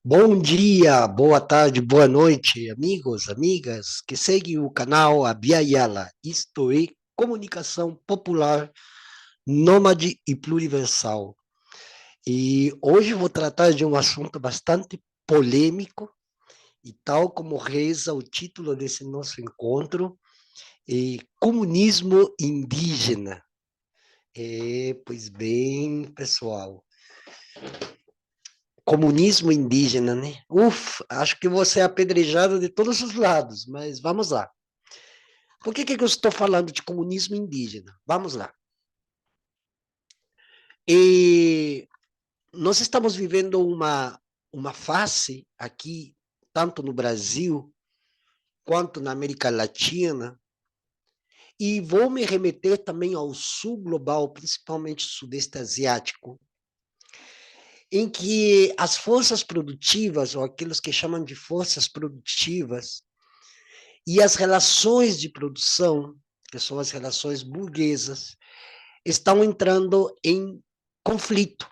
Bom dia, boa tarde, boa noite, amigos, amigas que seguem o canal Abia Yala, isto é comunicação popular, nômade e pluriversal. E hoje vou tratar de um assunto bastante polêmico, e tal como reza o título desse nosso encontro, comunismo indígena. Pois bem, pessoal, comunismo indígena, né? Acho que você é apedrejado de todos os lados, mas vamos lá. Por que eu estou falando de comunismo indígena? Vamos lá. E nós estamos vivendo uma fase aqui, tanto no Brasil quanto na América Latina, e vou me remeter também ao sul global, principalmente sudeste asiático, em que as forças produtivas, ou aqueles que chamam de forças produtivas, e as relações de produção, que são as relações burguesas, estão entrando em conflito.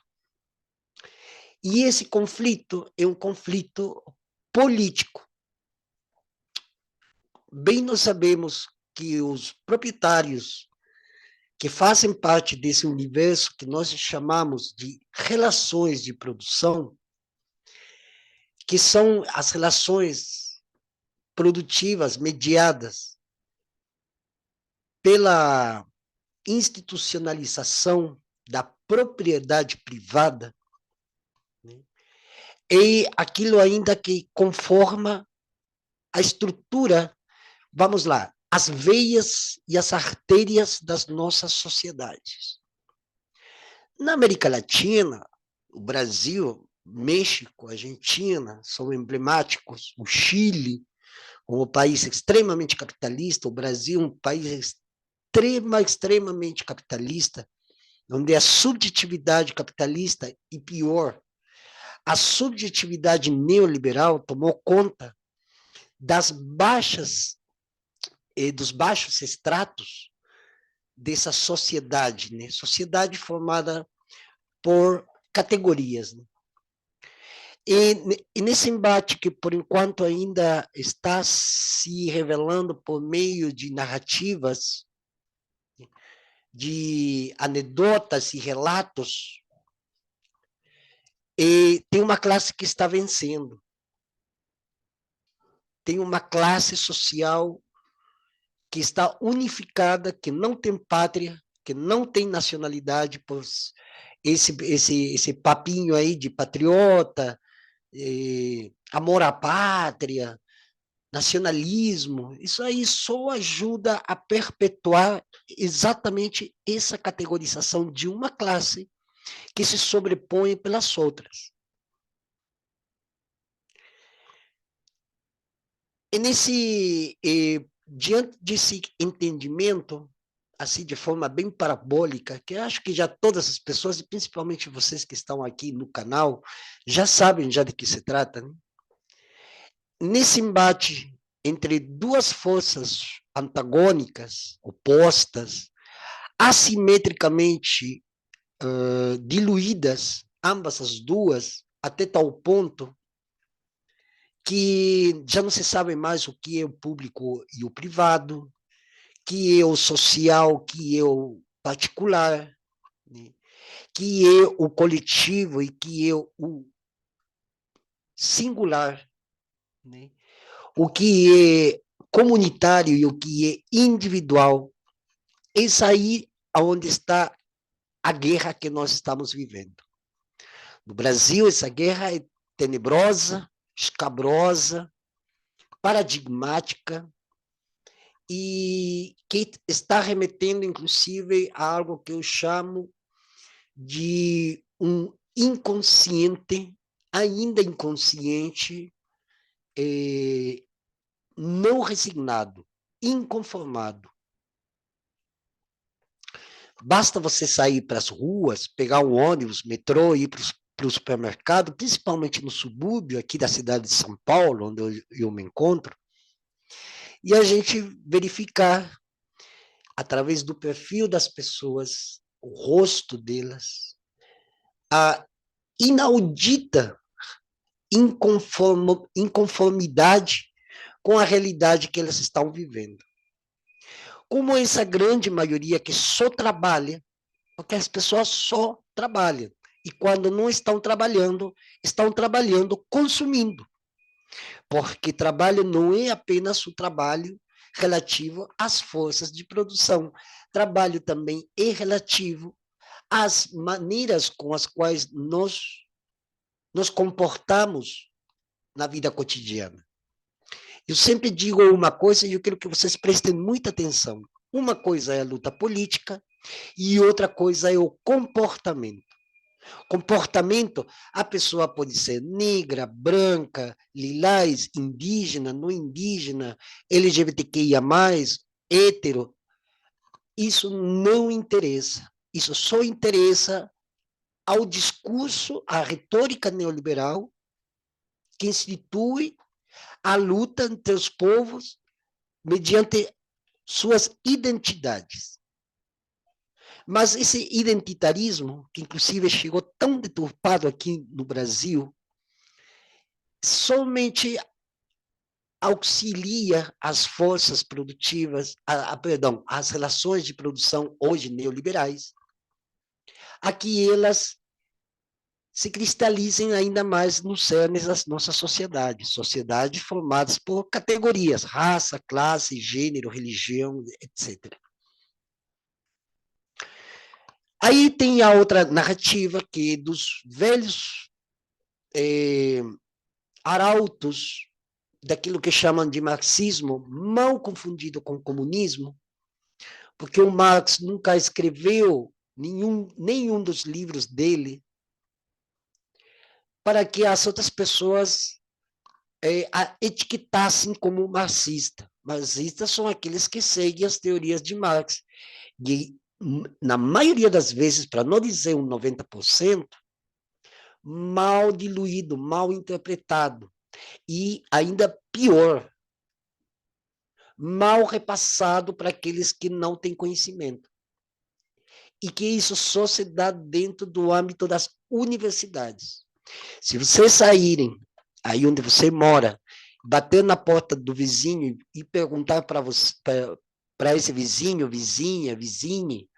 E esse conflito é um conflito político. Bem nós sabemos que os proprietários que fazem parte desse universo que nós chamamos de relações de produção, que são as relações produtivas mediadas pela institucionalização da propriedade privada, né? E aquilo ainda que conforma a estrutura, vamos lá, as veias e as artérias das nossas sociedades. Na América Latina, o Brasil, México, Argentina são emblemáticos, o Chile, como país extremamente capitalista, o Brasil, um país extremamente capitalista, onde a subjetividade capitalista, e pior, a subjetividade neoliberal tomou conta das baixas e dos baixos estratos dessa sociedade, né? Sociedade formada por categorias, né? E nesse embate que, por enquanto, ainda está se revelando por meio de narrativas, de anedotas e relatos, e tem uma classe que está vencendo. Tem uma classe social que está unificada, que não tem pátria, que não tem nacionalidade, pois esse papinho aí de patriota, amor à pátria, nacionalismo, isso aí só ajuda a perpetuar exatamente essa categorização de uma classe que se sobrepõe pelas outras. E diante desse entendimento, assim, de forma bem parabólica, que eu acho que já todas as pessoas, e principalmente vocês que estão aqui no canal, já sabem já de que se trata, né? Nesse embate entre duas forças antagônicas, opostas, assimetricamente diluídas, ambas as duas, até tal ponto que já não se sabe mais o que é o público e o privado, que é o social, que é o particular, né? Que é o coletivo e que é o singular, né? O que é comunitário e o que é individual. Isso aí é onde está a guerra que nós estamos vivendo. No Brasil, essa guerra é tenebrosa, escabrosa, paradigmática, e que está remetendo, inclusive, a algo que eu chamo de um inconsciente, ainda inconsciente, eh, não resignado, inconformado. Basta você sair para as ruas, pegar um ônibus, metrô, ir para o supermercado, principalmente no subúrbio aqui da cidade de São Paulo, onde eu me encontro, e a gente verificar, através do perfil das pessoas, o rosto delas, a inaudita inconformidade com a realidade que elas estão vivendo. Como essa grande maioria que só trabalha, porque as pessoas só trabalham, e quando não estão trabalhando consumindo, porque trabalho não é apenas o trabalho relativo às forças de produção, trabalho também é relativo às maneiras com as quais nós nos comportamos na vida cotidiana. Eu sempre digo uma coisa e eu quero que vocês prestem muita atenção. Uma coisa é a luta política e outra coisa é o comportamento. Comportamento, a pessoa pode ser negra, branca, lilás, indígena, não indígena, LGBTQIA+, hétero. Isso não interessa. Isso só interessa ao discurso, à retórica neoliberal que institui a luta entre os povos mediante suas identidades. Mas esse identitarismo, que inclusive chegou tão deturpado aqui no Brasil, somente auxilia as forças produtivas, as relações de produção hoje neoliberais, a que elas se cristalizem ainda mais nos cernes das nossas sociedades, sociedades formadas por categorias, raça, classe, gênero, religião, etc. Aí tem a outra narrativa, que é dos velhos arautos daquilo que chamam de marxismo, mal confundido com comunismo, porque o Marx nunca escreveu nenhum dos livros dele para que as outras pessoas a etiquetassem como marxista. Marxistas são aqueles que seguem as teorias de Marx. E, na maioria das vezes, para não dizer um 90%, mal diluído, mal interpretado. E, ainda pior, mal repassado para aqueles que não têm conhecimento. E que isso só se dá dentro do âmbito das universidades. Se vocês saírem aí onde você mora, bater na porta do vizinho e perguntar para esse vizinho, vizinha, vizinhe,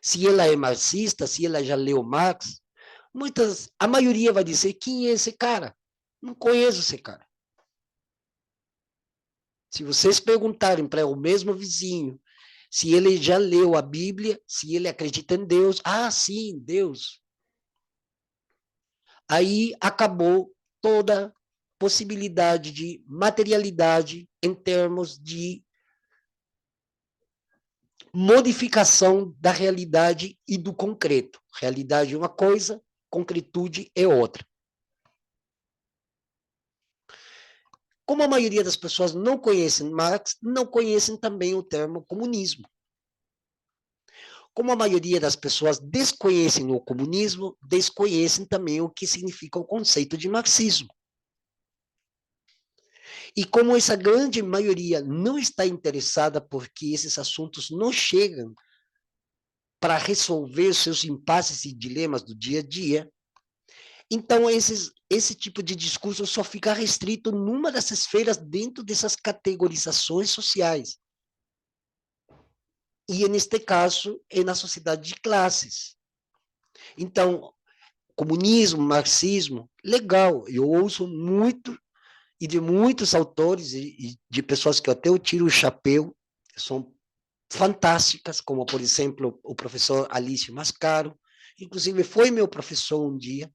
se ela é marxista, se ela já leu Marx, a maioria vai dizer: quem é esse cara? Não conheço esse cara. Se vocês perguntarem para o mesmo vizinho se ele já leu a Bíblia, se ele acredita em Deus, sim, Deus. Aí acabou toda possibilidade de materialidade em termos de modificação da realidade e do concreto. Realidade é uma coisa, concretude é outra. Como a maioria das pessoas não conhecem Marx, não conhecem também o termo comunismo. Como a maioria das pessoas desconhecem o comunismo, desconhecem também o que significa o conceito de marxismo. E como essa grande maioria não está interessada porque esses assuntos não chegam para resolver seus impasses e dilemas do dia a dia, então esse tipo de discurso só fica restrito numa das esferas dentro dessas categorizações sociais. E, neste caso, é na sociedade de classes. Então, comunismo, marxismo, legal, eu ouço muito, e de muitos autores, e de pessoas que até eu tiro o chapéu, que são fantásticas, como, por exemplo, o professor Alício Mascaro, inclusive foi meu professor um dia.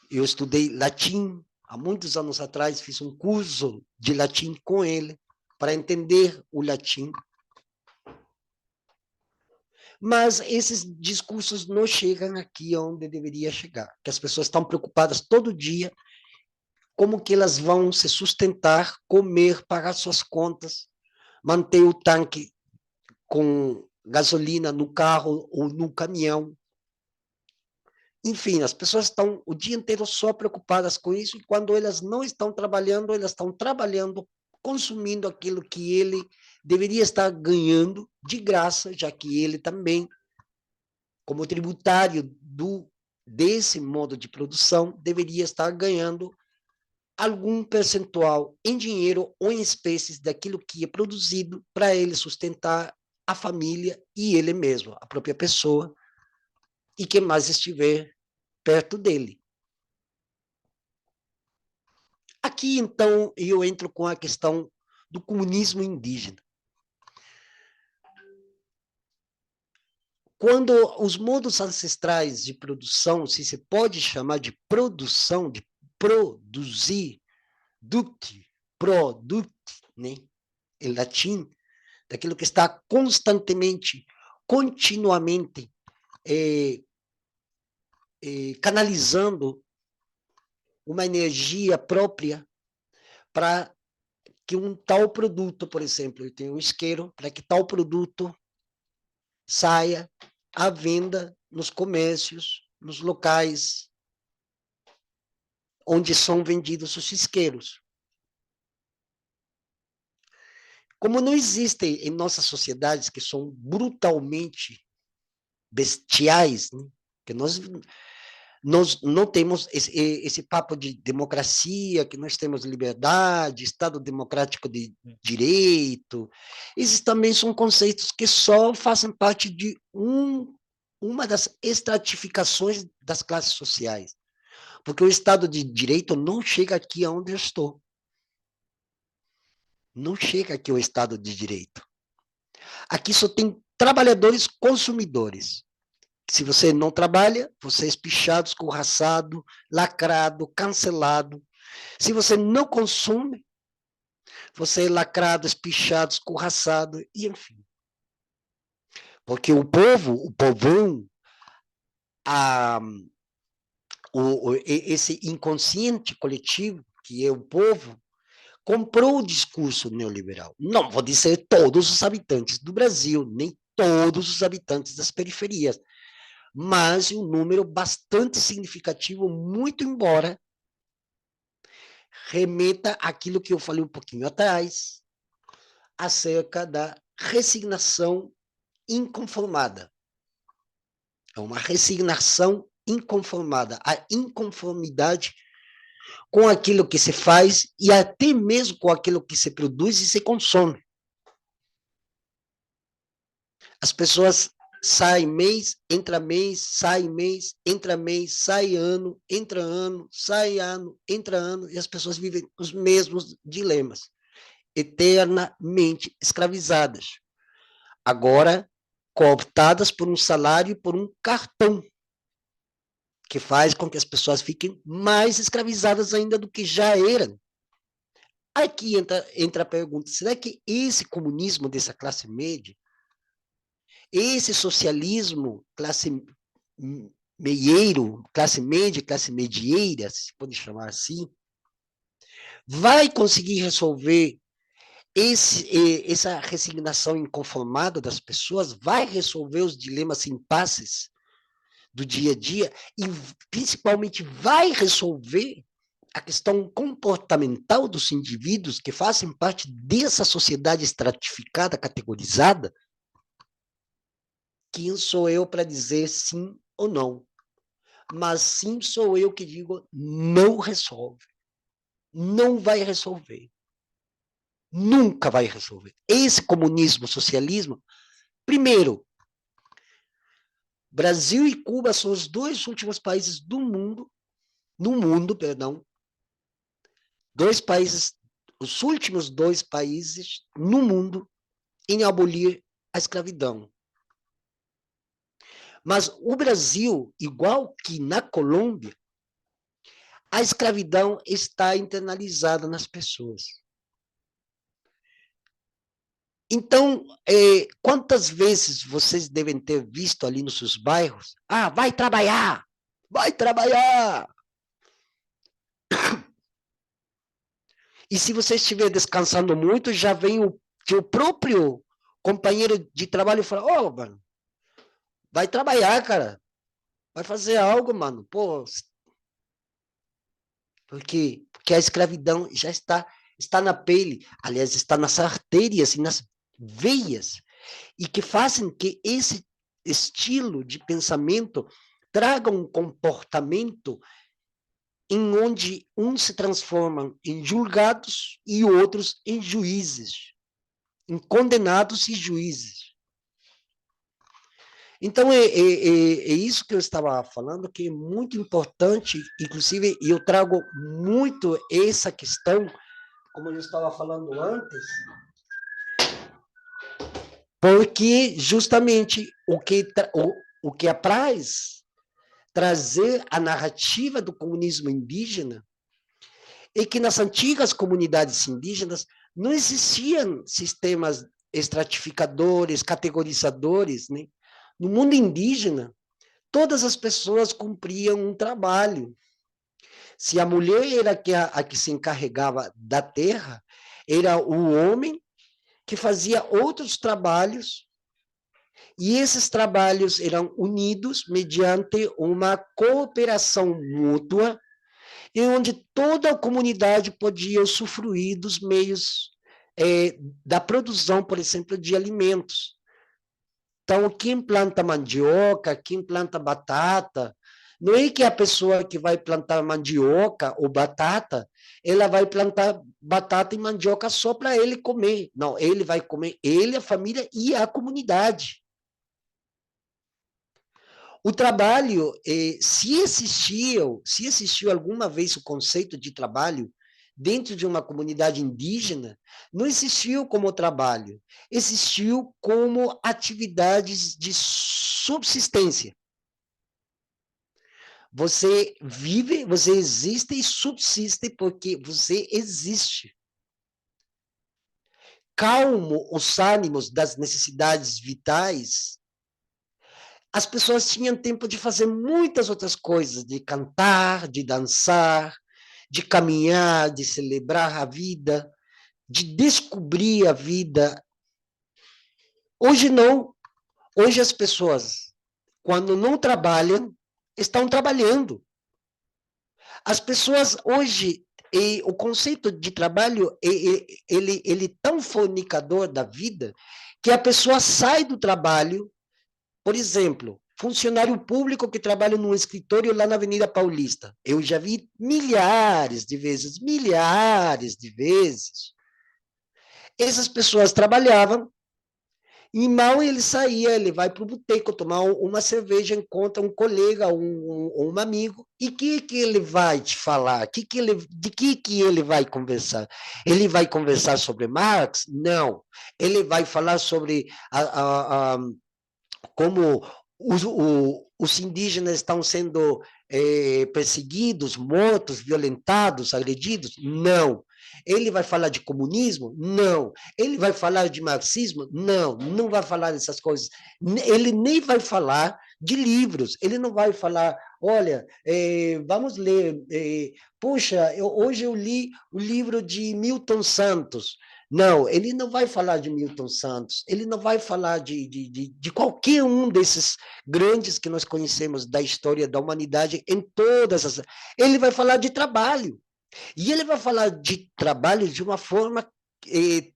Eu estudei latim, há muitos anos atrás, fiz um curso de latim com ele, para entender o latim. Mas esses discursos não chegam aqui onde deveria chegar, que as pessoas estão preocupadas todo dia como que elas vão se sustentar, comer, pagar suas contas, manter o tanque com gasolina no carro ou no caminhão. Enfim, as pessoas estão o dia inteiro só preocupadas com isso, e quando elas não estão trabalhando, elas estão trabalhando, consumindo aquilo que ele deveria estar ganhando de graça, já que ele também como tributário desse modo de produção, deveria estar ganhando algum percentual em dinheiro ou em espécies daquilo que é produzido para ele sustentar a família e ele mesmo, a própria pessoa, e quem mais estiver perto dele. Aqui, então, eu entro com a questão do comunismo indígena. Quando os modos ancestrais de produção, se pode chamar de produção, de produzir, produt, né, em latim, daquilo que está constantemente, continuamente canalizando uma energia própria para que um tal produto, por exemplo, eu tenho um isqueiro, para que tal produto saia à venda nos comércios, nos locais onde são vendidos os isqueiros. Como não existem em nossas sociedades que são brutalmente bestiais, né? Que nós não temos esse papo de democracia, que nós temos liberdade, Estado democrático de direito. Esses também são conceitos que só fazem parte de uma das estratificações das classes sociais. Porque o Estado de direito não chega aqui onde eu estou. Não chega aqui o Estado de direito. Aqui só tem trabalhadores consumidores. Se você não trabalha, você é espichado, escorraçado, lacrado, cancelado. Se você não consome, você é lacrado, espichado, escorraçado, e enfim. Porque o povo, o povão, esse inconsciente coletivo, que é o povo, comprou o discurso neoliberal. Não vou dizer todos os habitantes do Brasil, nem todos os habitantes das periferias, mas um número bastante significativo, muito embora remeta àquilo que eu falei um pouquinho atrás, acerca da resignação inconformada. É uma resignação inconformada, a inconformidade com aquilo que se faz e até mesmo com aquilo que se produz e se consome. As pessoas saem mês, entra mês, sai mês, entra mês, sai ano, entra ano, sai ano, entra ano, e as pessoas vivem os mesmos dilemas, eternamente escravizadas. Agora, cooptadas por um salário e por um cartão, que faz com que as pessoas fiquem mais escravizadas ainda do que já eram. Aqui entra a pergunta, será que esse comunismo dessa classe média, esse socialismo classe meieiro, classe média, classe medieira, se pode chamar assim, vai conseguir resolver essa resignação inconformada das pessoas, vai resolver os dilemas impasses do dia a dia e, principalmente, vai resolver a questão comportamental dos indivíduos que fazem parte dessa sociedade estratificada, categorizada? Quem sou eu para dizer sim ou não? Mas sim sou eu que digo não resolve. Não vai resolver. Nunca vai resolver. Esse comunismo, socialismo, primeiro, Brasil e Cuba são os dois últimos países do mundo, no mundo, perdão, os últimos dois países no mundo em abolir a escravidão. Mas o Brasil, igual que na Colômbia, a escravidão está internalizada nas pessoas. Então, quantas vezes vocês devem ter visto ali nos seus bairros? Ah, vai trabalhar! Vai trabalhar! E se você estiver descansando muito, já vem o seu próprio companheiro de trabalho e fala, ô, mano, vai trabalhar, cara. Vai fazer algo, mano. Pô, porque a escravidão já está na pele, aliás, está nas artérias e nas veias, e que fazem que estilo de pensamento traga um comportamento em onde uns se transformam em julgados e outros em juízes, em condenados e juízes. Então, é isso que eu estava falando, que é muito importante, inclusive, eu trago muito essa questão, como eu estava falando antes, porque justamente o que apraz trazer a narrativa do comunismo indígena é que nas antigas comunidades indígenas não existiam sistemas estratificadores, categorizadores, né? No mundo indígena, todas as pessoas cumpriam um trabalho. Se a mulher era a que se encarregava da terra, era o homem que fazia outros trabalhos, e esses trabalhos eram unidos mediante uma cooperação mútua, em onde toda a comunidade podia usufruir dos meios da produção, por exemplo, de alimentos. Então, quem planta mandioca, quem planta batata, não é que a pessoa que vai plantar mandioca ou batata, ela vai plantar batata e mandioca só para ele comer. Não, ele vai comer, ele, a família e a comunidade. O trabalho, se existiu alguma vez o conceito de trabalho dentro de uma comunidade indígena, não existiu como trabalho, existiu como atividades de subsistência. Você vive, você existe e subsiste porque você existe. Calmo os ânimos das necessidades vitais, as pessoas tinham tempo de fazer muitas outras coisas, de cantar, de dançar, de caminhar, de celebrar a vida, de descobrir a vida. Hoje não. Hoje as pessoas, quando não trabalham, estão trabalhando. As pessoas hoje, o conceito de trabalho, ele é tão fornicador da vida, que a pessoa sai do trabalho. Por exemplo, funcionário público que trabalha num escritório lá na Avenida Paulista. Eu já vi milhares de vezes. Essas pessoas trabalhavam e mal ele saía, ele vai para o boteco tomar uma cerveja, encontra um colega, um amigo, e o que ele vai te falar? De que ele vai conversar? Ele vai conversar sobre Marx? Não. Ele vai falar sobre como os indígenas estão sendo perseguidos, mortos, violentados, agredidos? Não. Ele vai falar de comunismo? Não. Ele vai falar de marxismo? Não, não vai falar dessas coisas. Ele nem vai falar de livros, ele não vai falar, olha, vamos ler, puxa, hoje eu li o livro de Milton Santos. Não, ele não vai falar de Milton Santos, ele não vai falar de qualquer um desses grandes que nós conhecemos da história da humanidade em todas as... Ele vai falar de trabalho. E ele vai falar de trabalho de uma forma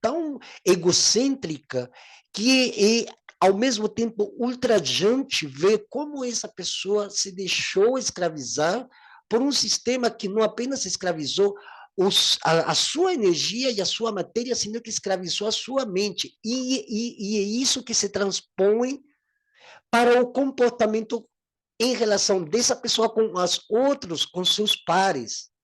tão egocêntrica que é, ao mesmo tempo, ultrajante ver como essa pessoa se deixou escravizar por um sistema que não apenas escravizou a sua energia e a sua matéria, sino que escravizou a sua mente. E é isso que se transpõe para o comportamento em relação dessa pessoa com os outros, com seus pares.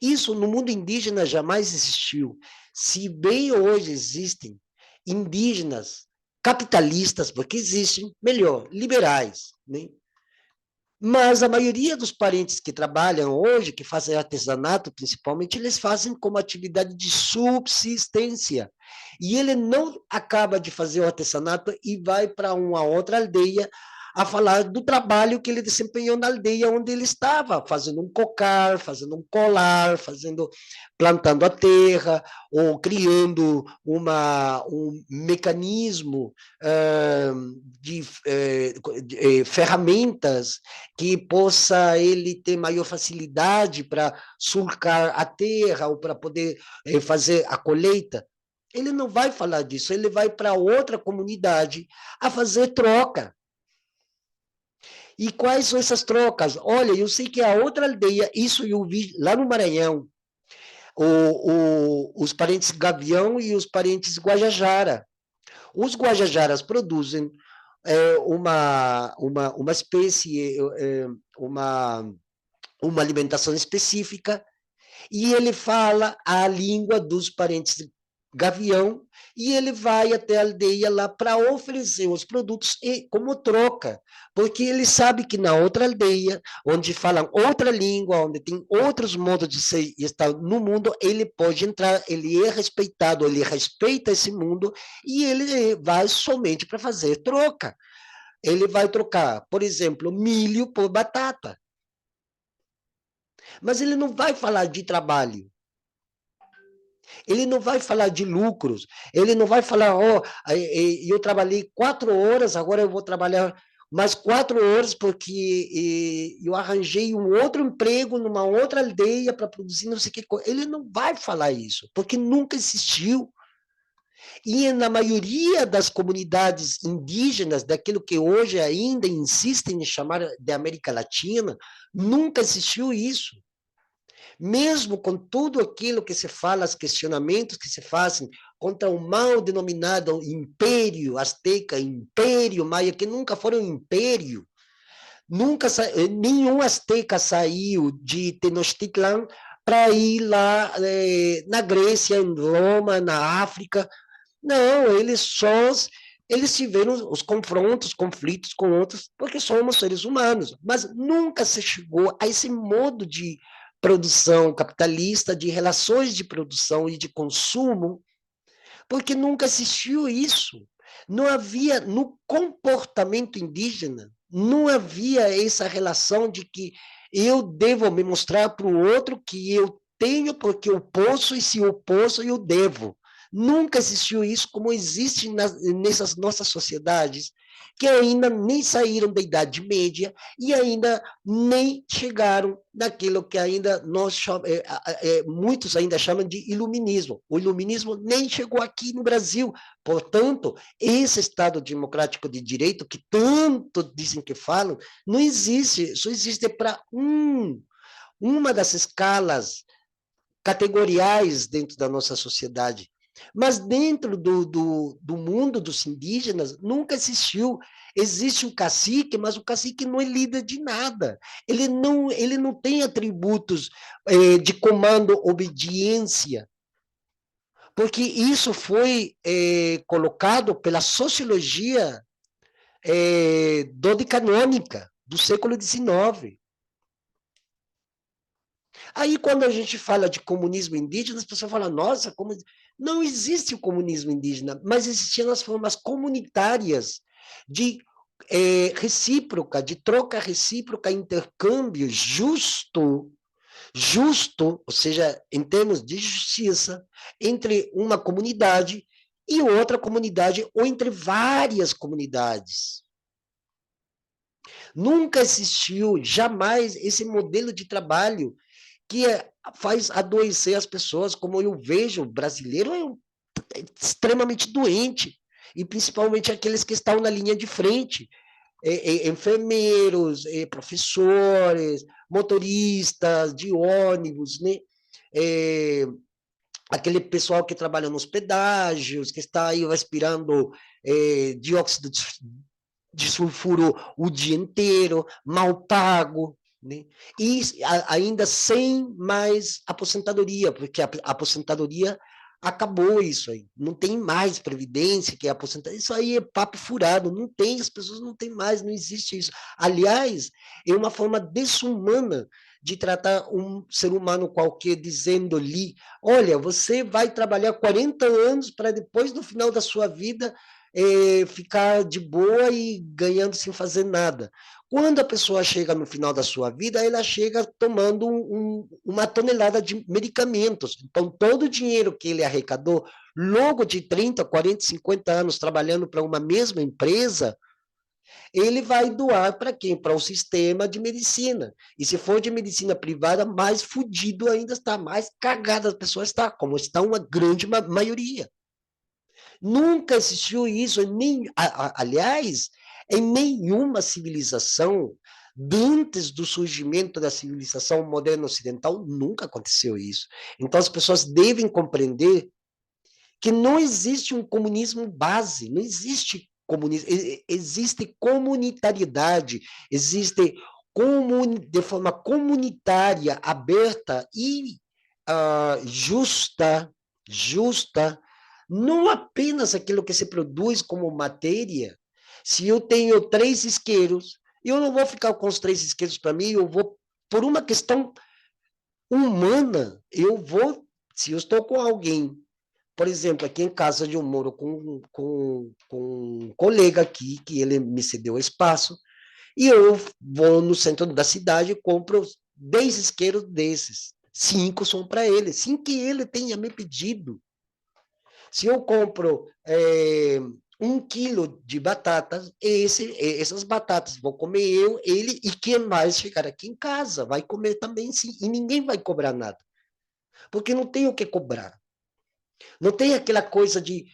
Isso no mundo indígena jamais existiu. Se bem hoje existem indígenas capitalistas, porque existem, melhor, liberais, né? Mas a maioria dos parentes que trabalham hoje, que fazem artesanato principalmente, eles fazem como atividade de subsistência. E ele não acaba de fazer o artesanato e vai para uma outra aldeia a falar do trabalho que ele desempenhou na aldeia onde ele estava, fazendo um cocar, fazendo um colar, plantando a terra, ou criando um mecanismo de ferramentas que possa ele ter maior facilidade para sulcar a terra ou para poder fazer a colheita. Ele não vai falar disso, ele vai para outra comunidade a fazer troca. E quais são essas trocas? Olha, eu sei que a outra aldeia, isso eu vi lá no Maranhão, os parentes Gavião e os parentes Guajajara. Os Guajajaras produzem uma espécie, uma alimentação específica, e ele fala a língua dos parentes Gavião, e ele vai até a aldeia lá para oferecer os produtos e como troca, porque ele sabe que na outra aldeia, onde falam outra língua, onde tem outros modos de ser e estar no mundo, ele pode entrar, ele é respeitado, ele respeita esse mundo e ele vai somente para fazer troca. Ele vai trocar, por exemplo, milho por batata. Mas ele não vai falar de trabalho. Ele não vai falar de lucros, ele não vai falar, eu trabalhei 4 horas, agora eu vou trabalhar mais 4 horas porque eu arranjei um outro emprego numa outra aldeia para produzir não sei o que. Ele não vai falar isso, porque nunca existiu. E na maioria das comunidades indígenas, daquilo que hoje ainda insistem em chamar de América Latina, nunca existiu isso. Mesmo com tudo aquilo que se fala, os questionamentos que se fazem contra o mal denominado Império Azteca, Império Maia, que nunca foram império, nunca nenhum azteca saiu de Tenochtitlan para ir lá na Grécia, em Roma, na África. Não, eles tiveram os confrontos, conflitos com outros, porque somos seres humanos, mas nunca se chegou a esse modo de produção capitalista, de relações de produção e de consumo, porque nunca existiu isso. Não havia, no comportamento indígena, não havia essa relação de que eu devo me mostrar para o outro que eu tenho porque eu posso, e se eu posso, eu devo. Nunca existiu isso como existe nessas nossas sociedades, que ainda nem saíram da Idade Média e ainda nem chegaram naquilo que ainda muitos ainda chamam de iluminismo. O iluminismo nem chegou aqui no Brasil. Portanto, esse Estado democrático de direito que tanto dizem que falam, não existe. Só existe para uma das escalas categoriais dentro da nossa sociedade. Mas dentro do mundo dos indígenas, nunca existiu. Existe o cacique, mas o cacique não é líder de nada. Ele não tem atributos de comando, obediência, porque isso foi colocado pela sociologia dodecanônica do século XIX. Aí, quando a gente fala de comunismo indígena, as pessoas falam, nossa, como... Não existe o comunismo indígena, mas existiam as formas comunitárias de recíproca, de troca recíproca, intercâmbio justo, ou seja, em termos de justiça, entre uma comunidade e outra comunidade, ou entre várias comunidades. Nunca existiu, jamais, esse modelo de trabalho que faz adoecer as pessoas, como eu vejo, o brasileiro é extremamente doente, e principalmente aqueles que estão na linha de frente, enfermeiros, professores, motoristas de ônibus, né? Aquele pessoal que trabalha nos pedágios, que está aí respirando dióxido de sulfuro o dia inteiro, mal pago, né? E ainda sem mais aposentadoria, porque a aposentadoria acabou isso aí. Não tem mais previdência, que é aposentadoria. Isso aí é papo furado, não tem, as pessoas não têm mais, não existe isso. Aliás, é uma forma desumana de tratar um ser humano qualquer, dizendo-lhe, olha, você vai trabalhar 40 anos para depois, no final da sua vida, ficar de boa e ganhando sem fazer nada. Quando a pessoa chega no final da sua vida, ela chega tomando uma tonelada de medicamentos. Então, todo o dinheiro que ele arrecadou, logo de 30, 40, 50 anos trabalhando para uma mesma empresa, ele vai doar para quem? Para o sistema de medicina. E se for de medicina privada, mais fudido ainda está, mais cagada a pessoa está, como está uma grande maioria. Nunca existiu isso, aliás, em nenhuma civilização, antes do surgimento da civilização moderna ocidental, nunca aconteceu isso. Então, as pessoas devem compreender que não existe um comunismo base, não existe comunismo, existe comunitariedade, existe de forma comunitária, aberta e justa, não apenas aquilo que se produz como matéria. Se eu tenho 3 isqueiros, eu não vou ficar com os 3 isqueiros para mim, eu vou, por uma questão humana, se eu estou com alguém, por exemplo, aqui em casa onde eu moro com um colega aqui, que ele me cedeu espaço, e eu vou no centro da cidade e compro 10 isqueiros desses. 5 são para ele, sem que ele tenha me pedido. Se eu compro 1 quilo de batatas, essas batatas vou comer eu, ele e quem mais ficar aqui em casa vai comer também, sim, e ninguém vai cobrar nada, porque não tem o que cobrar. Não tem aquela coisa de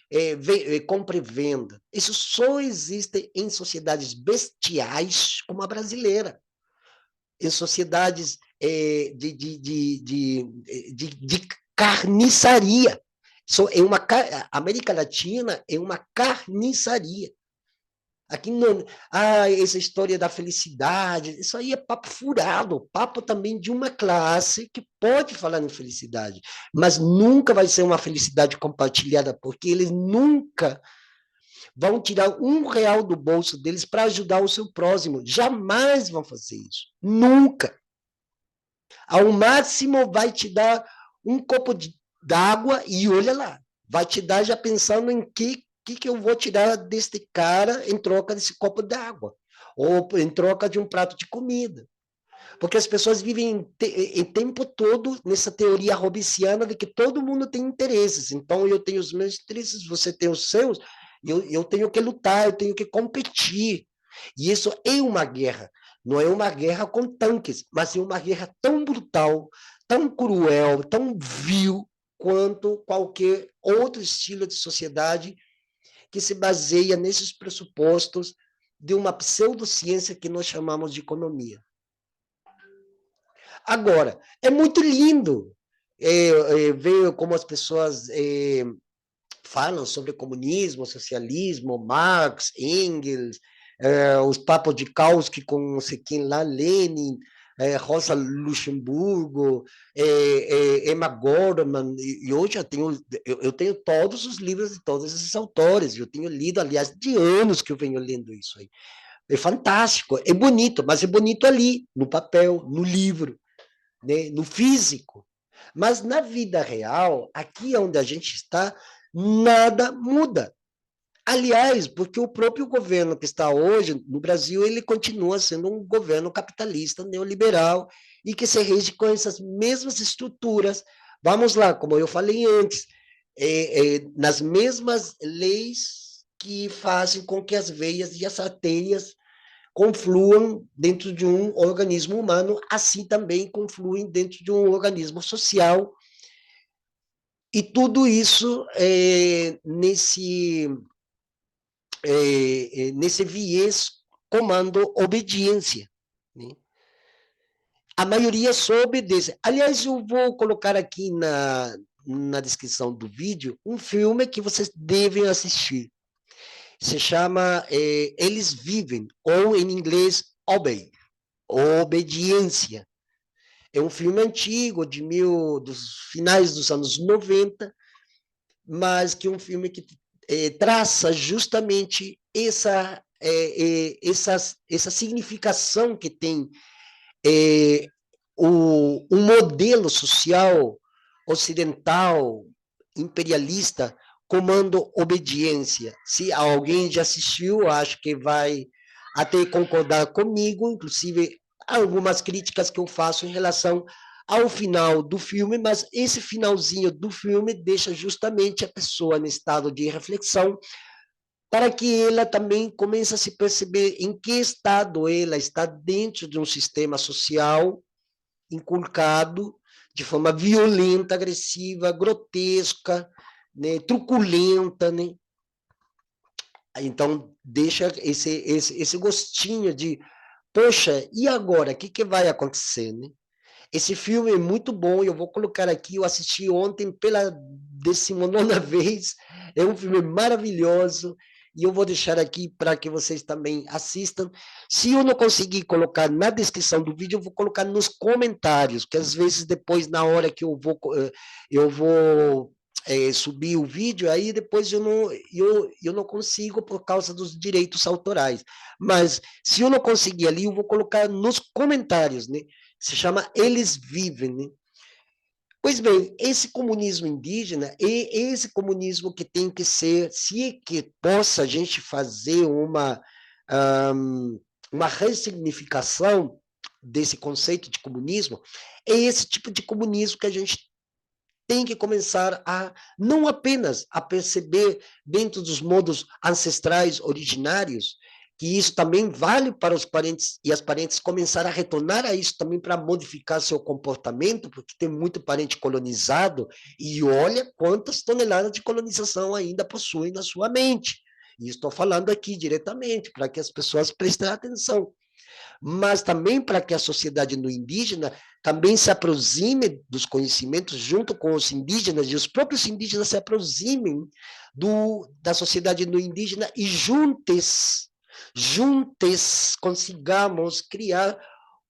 compra e venda. Isso só existe em sociedades bestiais como a brasileira, em sociedades de carniçaria. A América Latina é uma carniçaria. Aqui não, essa história da felicidade, isso aí é papo furado, papo também de uma classe que pode falar em felicidade, mas nunca vai ser uma felicidade compartilhada, porque eles nunca vão tirar R$ 1 do bolso deles para ajudar o seu próximo, jamais vão fazer isso, nunca. Ao máximo vai te dar um copo d'água e olha lá, vai te dar já pensando em que eu vou tirar deste cara em troca desse copo d'água, ou em troca de um prato de comida. Porque as pessoas vivem em tempo todo nessa teoria hobbesiana de que todo mundo tem interesses. Então, eu tenho os meus interesses, você tem os seus, eu tenho que lutar, eu tenho que competir. E isso é uma guerra. Não é uma guerra com tanques, mas é uma guerra tão brutal, tão cruel, tão vil, quanto qualquer outro estilo de sociedade que se baseia nesses pressupostos de uma pseudociência que nós chamamos de economia. Agora, é muito lindo ver como as pessoas falam sobre comunismo, socialismo, Marx, Engels, os papos de Kautsky com não sei quem lá, Lenin, Rosa Luxemburgo, Emma Goldman, e hoje eu tenho todos os livros de todos esses autores, eu tenho lido, aliás, de anos que eu venho lendo isso aí. É fantástico, é bonito, mas é bonito ali, no papel, no livro, né, no físico. Mas na vida real, aqui onde a gente está, nada muda. Aliás, porque o próprio governo que está hoje no Brasil, ele continua sendo um governo capitalista, neoliberal, e que se rege com essas mesmas estruturas. Vamos lá, como eu falei antes, nas mesmas leis que fazem com que as veias e as artérias confluam dentro de um organismo humano, assim também confluem dentro de um organismo social. E tudo isso nesse viés comando-obediência. Né? A maioria só obedece. Aliás, eu vou colocar aqui na descrição do vídeo um filme que vocês devem assistir. Se chama Eles Vivem, ou em inglês, Obey, Obediência. É um filme antigo, dos finais dos anos 90, mas que é um filme que traça justamente essa significação que tem o modelo social ocidental, imperialista, comando obediência. Se alguém já assistiu, acho que vai até concordar comigo, inclusive algumas críticas que eu faço em relação ao final do filme, mas esse finalzinho do filme deixa justamente a pessoa no estado de reflexão para que ela também comece a se perceber em que estado ela está dentro de um sistema social inculcado de forma violenta, agressiva, grotesca, né, truculenta, né? Então, deixa esse gostinho de, poxa, e agora? O que vai acontecer, né? Esse filme é muito bom, eu vou colocar aqui, eu assisti ontem pela 19ª vez, é um filme maravilhoso, e eu vou deixar aqui para que vocês também assistam. Se eu não conseguir colocar na descrição do vídeo, eu vou colocar nos comentários, que às vezes depois, na hora que eu vou subir o vídeo, aí depois eu não consigo por causa dos direitos autorais. Mas se eu não conseguir ali, eu vou colocar nos comentários, né? Se chama Eles Vivem, né? Pois bem, esse comunismo indígena é esse comunismo que tem que ser, se que possa a gente fazer uma ressignificação desse conceito de comunismo, é esse tipo de comunismo que a gente tem que começar a, não apenas a perceber dentro dos modos ancestrais originários, que isso também vale para os parentes e as parentes começar a retornar a isso também para modificar seu comportamento, porque tem muito parente colonizado e olha quantas toneladas de colonização ainda possuem na sua mente. E estou falando aqui diretamente para que as pessoas prestem atenção, mas também para que a sociedade no indígena também se aproxime dos conhecimentos junto com os indígenas, e os próprios indígenas se aproximem da sociedade no indígena e juntos consigamos criar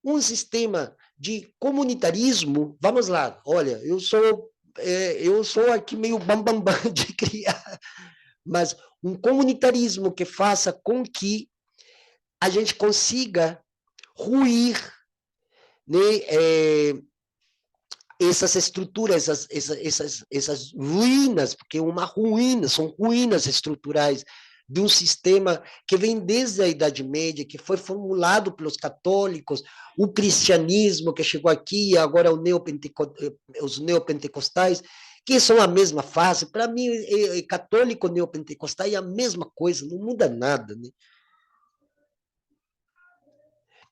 um sistema de comunitarismo. Vamos lá, olha, eu sou aqui meio bambambam de criar, mas um comunitarismo que faça com que a gente consiga ruir, né, essas estruturas, essas ruínas, porque uma ruína, são ruínas estruturais de um sistema que vem desde a Idade Média, que foi formulado pelos católicos, o cristianismo que chegou aqui, agora os neopentecostais, que são a mesma fase. Para mim, católico neopentecostal é a mesma coisa, não muda nada, né?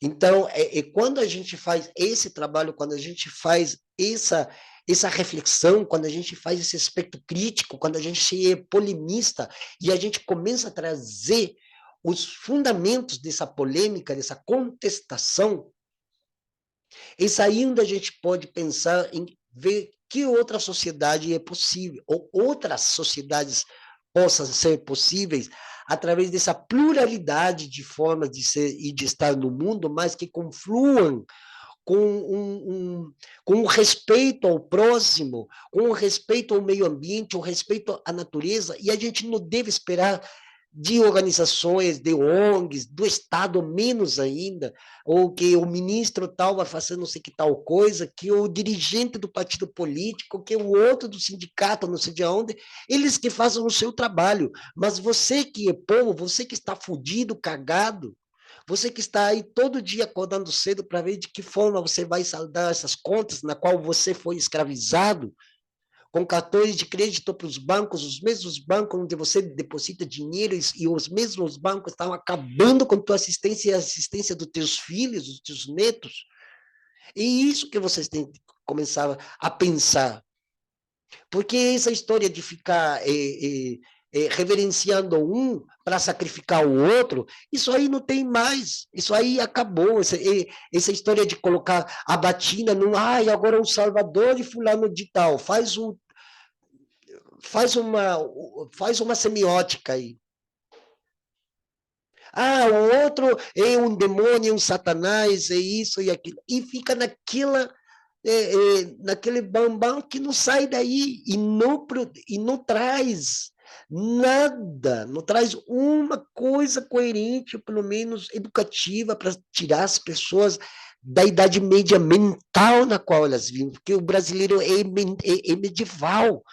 Então, quando a gente faz esse trabalho, quando a gente faz essa reflexão, quando a gente faz esse aspecto crítico, quando a gente é polemista e a gente começa a trazer os fundamentos dessa polêmica, dessa contestação, isso aí onde a gente pode pensar em ver que outra sociedade é possível, ou outras sociedades possam ser possíveis através dessa pluralidade de formas de ser e de estar no mundo, mas que confluam com com um respeito ao próximo, com um respeito ao meio ambiente, um respeito à natureza, e a gente não deve esperar de organizações, de ONGs, do Estado menos ainda, ou que o ministro tal vai fazer não sei que tal coisa, que o dirigente do partido político, que o outro do sindicato, não sei de onde, eles que façam o seu trabalho. Mas você que é povo, você que está fudido, cagado, você que está aí todo dia acordando cedo para ver de que forma você vai saldar essas contas na qual você foi escravizado, com cartões de crédito para os bancos, os mesmos bancos onde você deposita dinheiro e os mesmos bancos estão acabando com a tua assistência e a assistência dos teus filhos, dos teus netos. E isso que vocês têm que começar a pensar. Porque essa história de ficar reverenciando um para sacrificar o outro, isso aí não tem mais, isso aí acabou, essa história de colocar a batina no, ai, agora o Salvador e fulano de tal, faz uma semiótica aí. Ah, o outro é um demônio, um satanás, é isso e aquilo. E fica naquele bambam que não sai daí e não traz nada, não traz uma coisa coerente, pelo menos educativa, para tirar as pessoas da idade média mental na qual elas vivem, porque o brasileiro é medieval.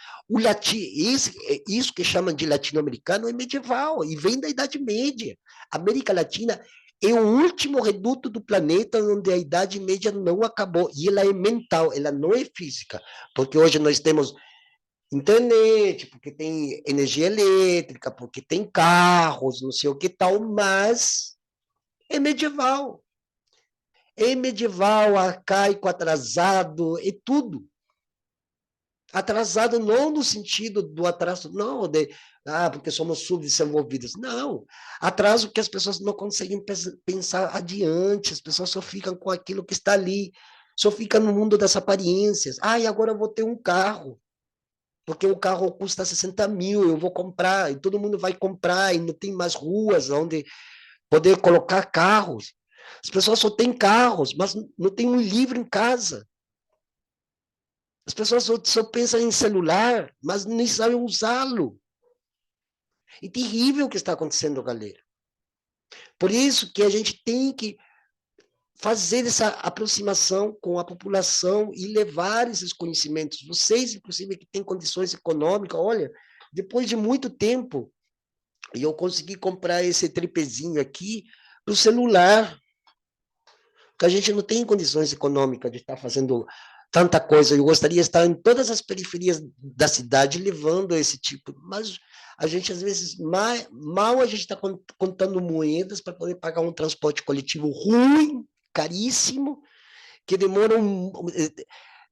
Isso que chamam de latino-americano é medieval e vem da Idade Média. A América Latina é o último reduto do planeta onde a Idade Média não acabou. E ela é mental, ela não é física. Porque hoje nós temos internet, porque tem energia elétrica, porque tem carros, não sei o que tal, mas é medieval. É medieval, arcaico, atrasado, é tudo. Atrasado não no sentido do atraso, não, porque somos subdesenvolvidos. Não. Atraso porque as pessoas não conseguem pensar adiante, as pessoas só ficam com aquilo que está ali, só ficam no mundo das aparências. E agora eu vou ter um carro, porque o carro custa 60 mil, eu vou comprar, e todo mundo vai comprar, e não tem mais ruas onde poder colocar carros. As pessoas só têm carros, mas não tem um livro em casa. As pessoas só pensam em celular, mas nem sabem usá-lo. É terrível o que está acontecendo, galera. Por isso que a gente tem que fazer essa aproximação com a população e levar esses conhecimentos. Vocês, inclusive, que têm condições econômicas, olha, depois de muito tempo, eu consegui comprar esse tripézinho aqui para o celular, que a gente não tem condições econômicas de estar fazendo tanta coisa. Eu gostaria de estar em todas as periferias da cidade levando esse tipo, mas a gente, às vezes, mal a gente está contando moedas para poder pagar um transporte coletivo ruim, caríssimo, que demora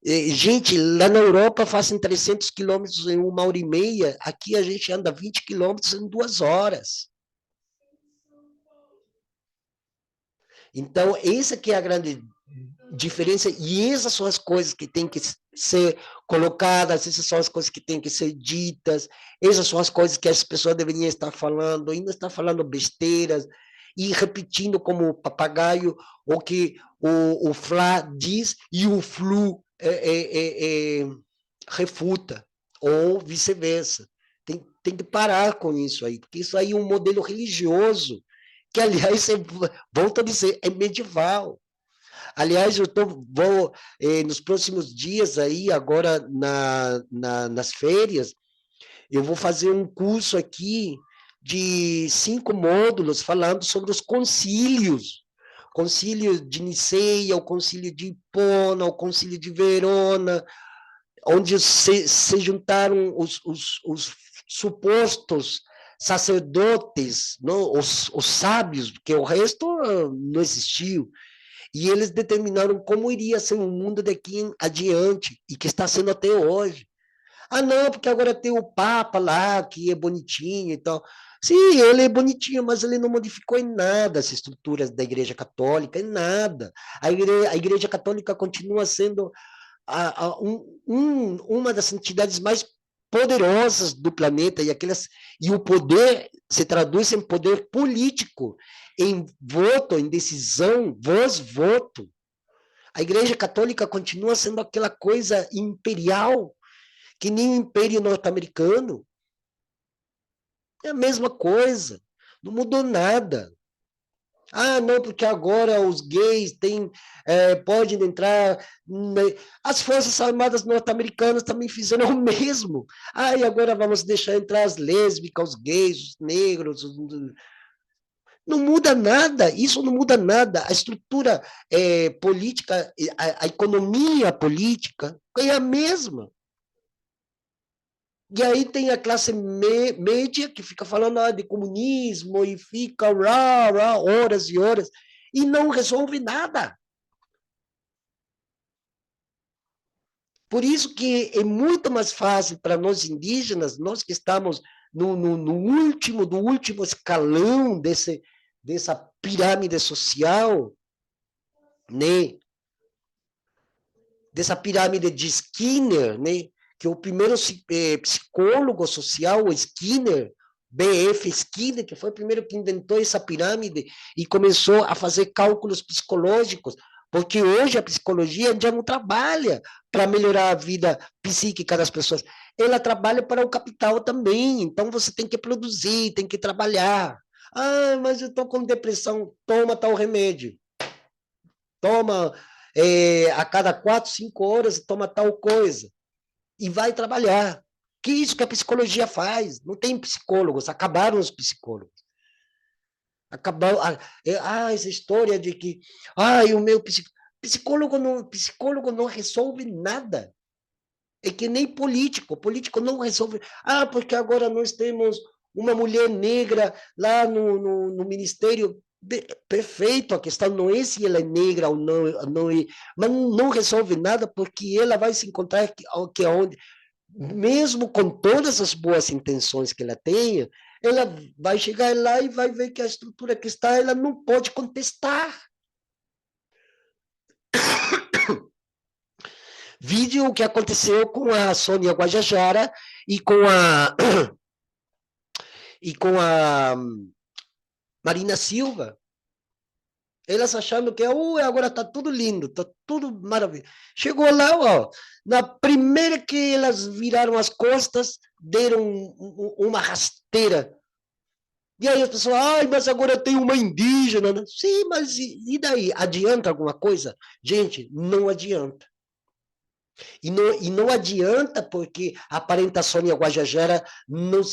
gente, lá na Europa fazem 300 quilômetros em 1 hora e meia, aqui a gente anda 20 quilômetros em 2 horas. Então, essa que é a grande diferença, e essas são as coisas que têm que ser colocadas, essas são as coisas que têm que ser ditas, essas são as coisas que as pessoas deveriam estar falando, e não estar falando besteiras, e repetindo como papagaio o que o Flá diz e o Flu refuta, ou vice-versa. Tem que parar com isso aí, porque isso aí é um modelo religioso, que, aliás, volto a dizer, é medieval. Aliás, vou, nos próximos dias aí, agora nas férias, eu vou fazer um curso aqui de 5 módulos falando sobre os concílios. Concílio de Niceia, o concílio de Hipona, o concílio de Verona, onde se juntaram os supostos sacerdotes, não? Os sábios, porque o resto não existiu. E eles determinaram como iria ser o mundo daqui em adiante, e que está sendo até hoje. Não, porque agora tem o Papa lá, que é bonitinho e tal. Sim, ele é bonitinho, mas ele não modificou em nada as estruturas da Igreja Católica, em nada. A Igreja Católica continua sendo uma das entidades mais poderosas do planeta, e o poder se traduz em poder político, em voto, em decisão, voz-voto. A Igreja Católica continua sendo aquela coisa imperial, que nem o Império Norte-Americano. É a mesma coisa, não mudou nada. Não, porque agora os gays podem entrar. As Forças Armadas norte-americanas também fizeram o mesmo. E agora vamos deixar entrar as lésbicas, os gays, os negros. Não muda nada, isso não muda nada. A estrutura política, a economia política é a mesma. E aí tem a classe média que fica falando de comunismo e fica horas e horas e não resolve nada. Por isso que é muito mais fácil para nós indígenas, nós que estamos no último do último escalão dessa pirâmide social, né? Dessa pirâmide de Skinner, né? Que o primeiro psicólogo social, o Skinner, B.F. Skinner, que foi o primeiro que inventou essa pirâmide e começou a fazer cálculos psicológicos, porque hoje a psicologia já não trabalha para melhorar a vida psíquica das pessoas, ela trabalha para o capital também, então você tem que produzir, tem que trabalhar. Mas eu estou com depressão, toma tal remédio. Toma a cada 4, 5 horas, toma tal coisa. E vai trabalhar. Que isso que a psicologia faz? Não tem psicólogos, acabaram os psicólogos. Acabou, essa história de que o meu psicólogo não resolve nada. É que nem político não resolve. Porque agora nós temos uma mulher negra lá no ministério. Perfeito, a questão não é se ela é negra ou não, não é, mas não resolve nada, porque ela vai se encontrar que onde mesmo com todas as boas intenções que ela tenha, ela vai chegar lá e vai ver que a estrutura que está, ela não pode contestar. Vide o que aconteceu com a Sônia Guajajara e com a Marina Silva. Elas achando que agora está tudo lindo, está tudo maravilhoso. Chegou lá, ó, na primeira que elas viraram as costas, deram uma rasteira. E aí as pessoas, ai, mas agora tem uma indígena. Sim, mas e daí? Adianta alguma coisa? Gente, não adianta. E não adianta porque aparenta a Sônia Guajajara não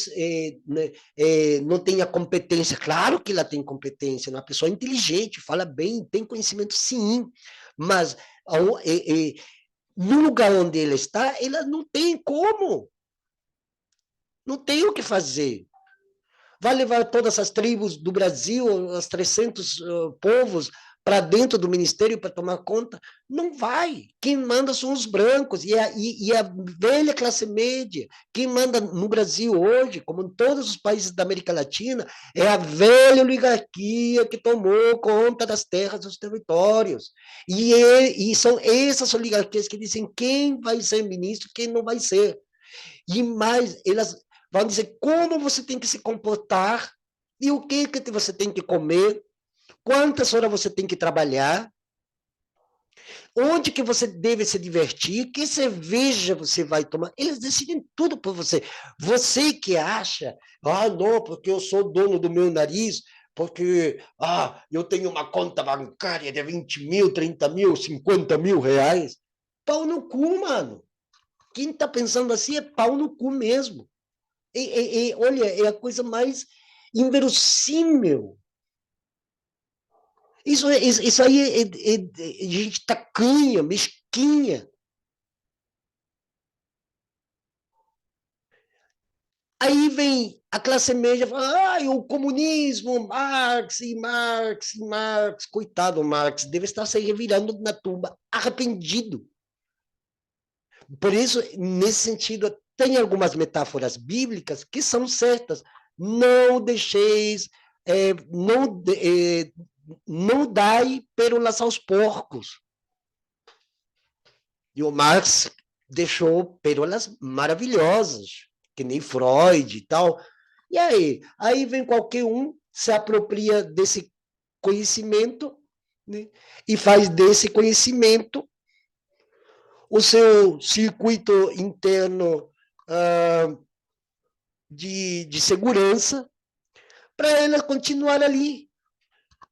tem a competência. Claro que ela tem competência, é uma pessoa inteligente, fala bem, tem conhecimento sim, mas no lugar onde ela está, ela não tem como. Não tem o que fazer. Vai levar todas as tribos do Brasil, os 300 povos, para dentro do ministério para tomar conta? Não vai. Quem manda são os brancos e a velha classe média. Quem manda no Brasil hoje, como em todos os países da América Latina, é a velha oligarquia que tomou conta das terras, dos territórios. E são essas oligarquias que dizem quem vai ser ministro, quem não vai ser. E mais, elas vão dizer como você tem que se comportar e o que você tem que comer, quantas horas você tem que trabalhar, onde que você deve se divertir, que cerveja você vai tomar. Eles decidem tudo por você. Você que acha, não, porque eu sou dono do meu nariz, porque eu tenho uma conta bancária de 20 mil, 30 mil, 50 mil reais. Pau no cu, mano. Quem está pensando assim é pau no cu mesmo. Olha, é a coisa mais inverossímil. Isso aí é gente tacanha, mesquinha. Aí vem a classe média e fala, o comunismo, Marx e Marx e Marx. Coitado, Marx, deve estar se revirando na tumba, arrependido. Por isso, nesse sentido, tem algumas metáforas bíblicas que são certas. Não deixeis, não dai pérolas aos porcos. E o Marx deixou pérolas maravilhosas, que nem Freud e tal. E aí? Aí vem qualquer um, se apropria desse conhecimento, né, e faz desse conhecimento o seu circuito interno de segurança para ela continuar ali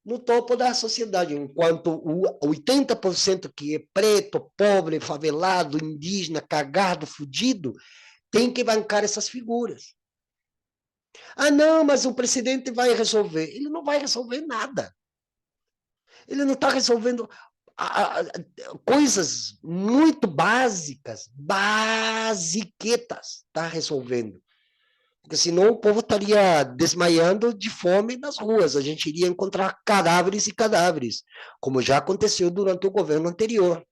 no topo da sociedade, enquanto o 80% que é preto, pobre, favelado, indígena, cagado, fudido, tem que bancar essas figuras. Não, mas o presidente vai resolver. Ele não vai resolver nada. Ele não está resolvendo coisas muito básicas, basiquetas, está resolvendo. Porque senão o povo estaria desmaiando de fome nas ruas. A gente iria encontrar cadáveres e cadáveres, como já aconteceu durante o governo anterior.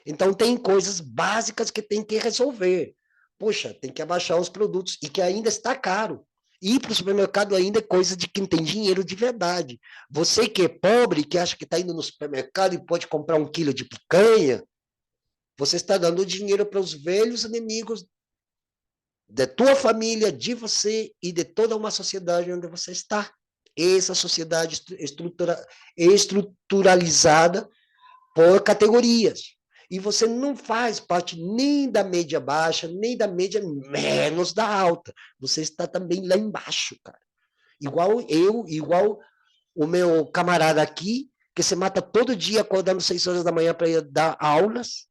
Então, tem coisas básicas que tem que resolver. Poxa, tem que abaixar os produtos, e que ainda está caro. Ir para o supermercado ainda é coisa de quem tem dinheiro de verdade. Você que é pobre, que acha que está indo no supermercado e pode comprar 1 quilo de picanha, você está dando dinheiro para os velhos inimigos da tua família, de você e de toda uma sociedade onde você está. Essa sociedade estruturalizada por categorias. E você não faz parte nem da média baixa, nem da média menos da alta. Você está também lá embaixo, cara. Igual eu, igual o meu camarada aqui, que se mata todo dia acordando 6 horas da manhã para ir dar aulas,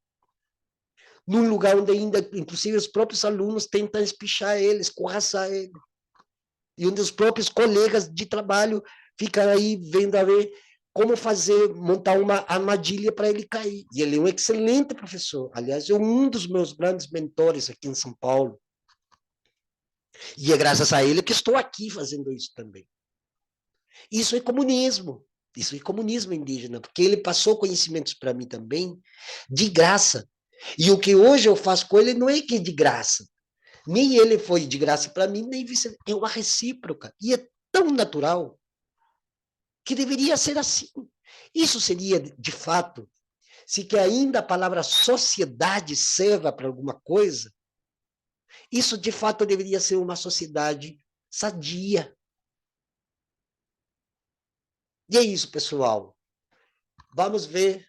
num lugar onde ainda, inclusive, os próprios alunos tentam espichar ele, escorraçar ele. E onde os próprios colegas de trabalho ficam aí vendo a ver como montar uma armadilha para ele cair. E ele é um excelente professor. Aliás, é um dos meus grandes mentores aqui em São Paulo. E é graças a ele que estou aqui fazendo isso também. Isso é comunismo. Isso é comunismo indígena, porque ele passou conhecimentos para mim também, de graça. E o que hoje eu faço com ele não é que é de graça. Nem ele foi de graça para mim, nem vice. É uma recíproca. E é tão natural que deveria ser assim. Isso seria, de fato, se que ainda a palavra sociedade serva para alguma coisa, isso, de fato, deveria ser uma sociedade sadia. E é isso, pessoal. Vamos ver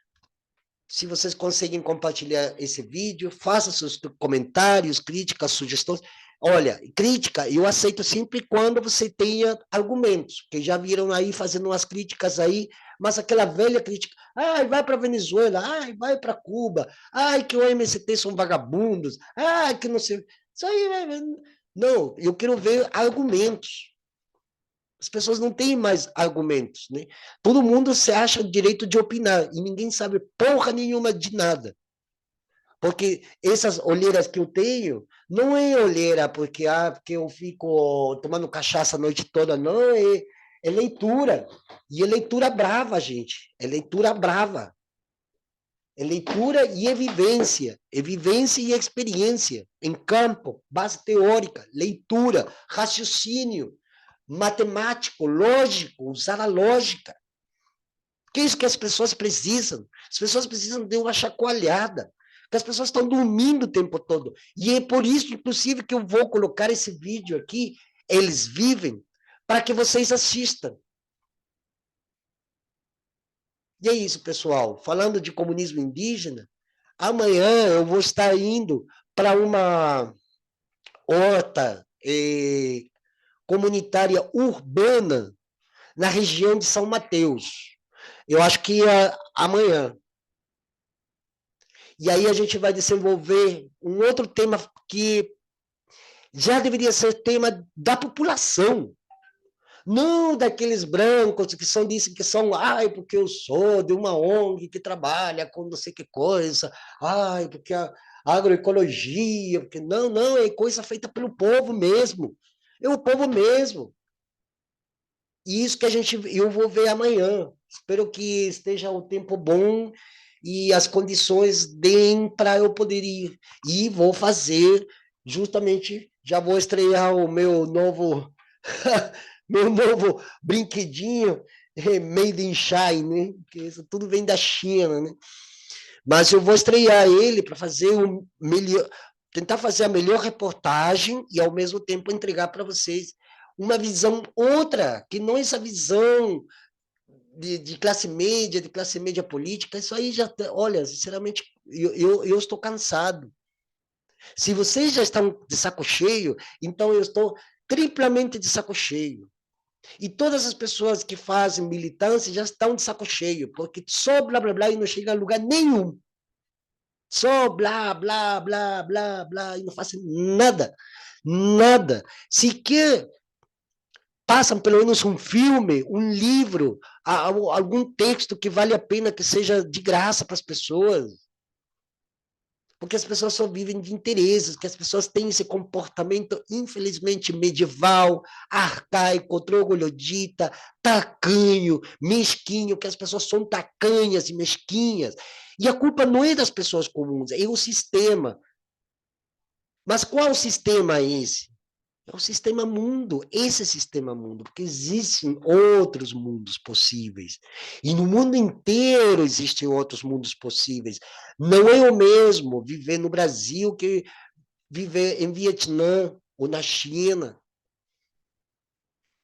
se vocês conseguem compartilhar esse vídeo. Faça seus comentários, críticas, sugestões. Olha, crítica eu aceito sempre quando você tenha argumentos, que já viram aí fazendo umas críticas aí, mas aquela velha crítica, ai, vai para Venezuela, ai, vai para Cuba, ai, que o MST são vagabundos, ai, que não sei. Isso aí, não, eu quero ver argumentos. As pessoas não têm mais argumentos, né? Todo mundo se acha o direito de opinar e ninguém sabe porra nenhuma de nada. Porque essas olheiras que eu tenho, não é olheira porque eu fico tomando cachaça a noite toda, não, é leitura. E é leitura brava, gente. É leitura brava. É leitura e é vivência. É vivência e experiência. Em campo, base teórica, leitura, raciocínio, matemático, lógico, usar a lógica. Que é isso que as pessoas precisam. As pessoas precisam de uma chacoalhada. Porque as pessoas estão dormindo o tempo todo. E é por isso, inclusive, que eu vou colocar esse vídeo aqui, Eles Vivem, para que vocês assistam. E é isso, pessoal. Falando de comunismo indígena, amanhã eu vou estar indo para uma horta comunitária urbana na região de São Mateus. Eu acho que é amanhã. E aí a gente vai desenvolver um outro tema que já deveria ser tema da população, não daqueles brancos que são dizem que são, ai, porque eu sou de uma ONG que trabalha com não sei que coisa, ai, porque a agroecologia, porque não, não, é coisa feita pelo povo mesmo. É o povo mesmo. E isso que eu vou ver amanhã. Espero que esteja o tempo bom e as condições deem para eu poder ir. E vou fazer, justamente, já vou estrear o meu novo, meu novo brinquedinho, Made in China, né? Porque isso tudo vem da China, né? Mas eu vou estrear ele para fazer o melhor, tentar fazer a melhor reportagem e, ao mesmo tempo, entregar para vocês uma visão outra, que não essa visão de classe média política, isso aí já, olha, sinceramente, eu estou cansado. Se vocês já estão de saco cheio, então eu estou triplamente de saco cheio. E todas as pessoas que fazem militância já estão de saco cheio, porque só blá blá blá e não chega a lugar nenhum. Só blá, blá, blá, blá, blá, e não fazem nada. Nada. Sequer passam pelo menos um filme, um livro, algum texto que vale a pena que seja de graça para as pessoas. Porque as pessoas só vivem de interesses, que as pessoas têm esse comportamento, infelizmente, medieval, arcaico, troglodita, tacanho, mesquinho, que as pessoas são tacanhas e mesquinhas. E a culpa não é das pessoas comuns, é o sistema. Mas qual sistema é esse? É o sistema mundo, esse sistema mundo, porque existem outros mundos possíveis. E no mundo inteiro existem outros mundos possíveis. Não é o mesmo viver no Brasil que viver em Vietnã ou na China.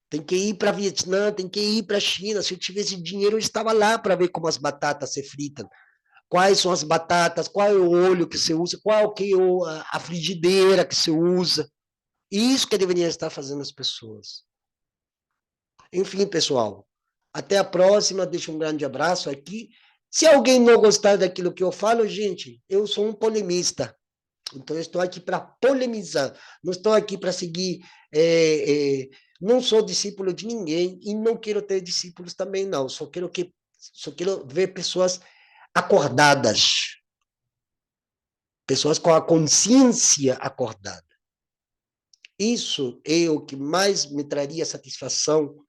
Tem que ir para Vietnã, tem que ir para a China. Se eu tivesse dinheiro, eu estava lá para ver como as batatas se fritam. Quais são as batatas, qual é o óleo que você usa, qual que é a frigideira que você usa. Isso que deveria estar fazendo as pessoas. Enfim, pessoal, até a próxima. Deixo um grande abraço aqui. Se alguém não gostar daquilo que eu falo, gente, eu sou um polemista. Então, eu estou aqui para polemizar. Não estou aqui para seguir. Não sou discípulo de ninguém e não quero ter discípulos também, não. Só quero ver pessoas acordadas. Pessoas com a consciência acordada. Isso é o que mais me traria satisfação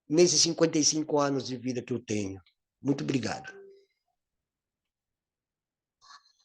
nesses 55 anos de vida que eu tenho. Muito obrigado.